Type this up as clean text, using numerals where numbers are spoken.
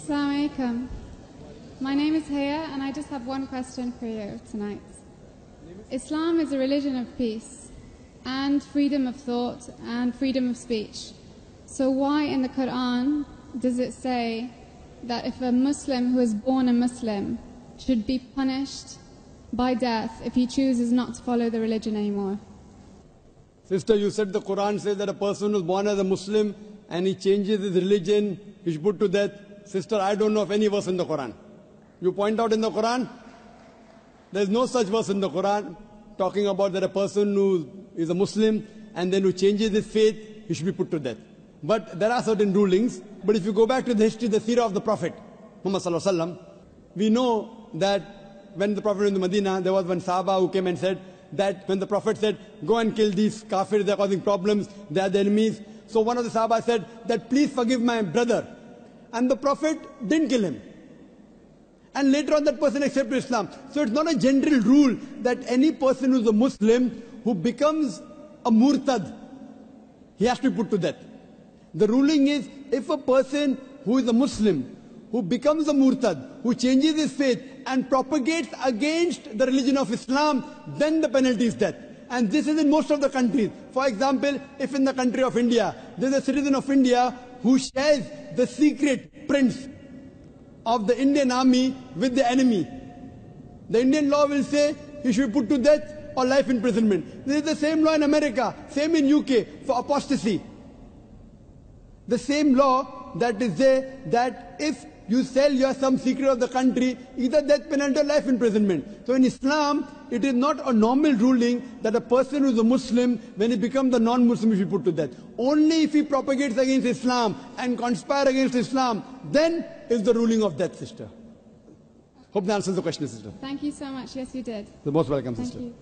Assalamu alaikum. My name is Haya and I just have one question for you tonight. Islam is a religion of peace and freedom of thought and freedom of speech. So why in the Quran does it say that if a Muslim who is born a Muslim should be punished by death if he chooses not to follow the religion anymore? Sister, you said the Quran says that a person who is born as a Muslim and he changes his religion, he should put to death. Sister, I don't know of any verse in the Quran. You point out in the Quran, there is no such verse in the Quran talking about that a person who is a Muslim and then who changes his faith, he should be put to death. But there are certain rulings. But if you go back to the history, the seerah of the Prophet, Muhammad Sallallahu Alaihi Wasallam, we know that when the Prophet went to Medina, there was one Sahaba who came and said that when the Prophet said, go and kill these kafirs, they are causing problems, they are the enemies. So one of the Sahaba said that please forgive my brother. And the Prophet didn't kill him. And later on that person accepted Islam. So it's not a general rule that any person who is a Muslim who becomes a murtad, he has to be put to death. The ruling is if a person who is a Muslim, who becomes a murtad, who changes his faith and propagates against the religion of Islam, then the penalty is death. And this is in most of the countries. For example, if in the country of India, there is a citizen of India who shares the secret prints of the Indian army with the enemy, the Indian law will say he should be put to death or life imprisonment. This is the same law in America, same in UK for apostasy. The same law that is there that if you sell some secret of the country, either death penalty or life imprisonment. So in Islam, it is not a normal ruling that a person who is a Muslim, when he becomes a non-Muslim, he should be put to death. Only if he propagates against Islam and conspires against Islam, then is the ruling of death, sister. Hope that answers the question, sister. Thank you so much. Yes, you did. You're most welcome, Thank sister. you.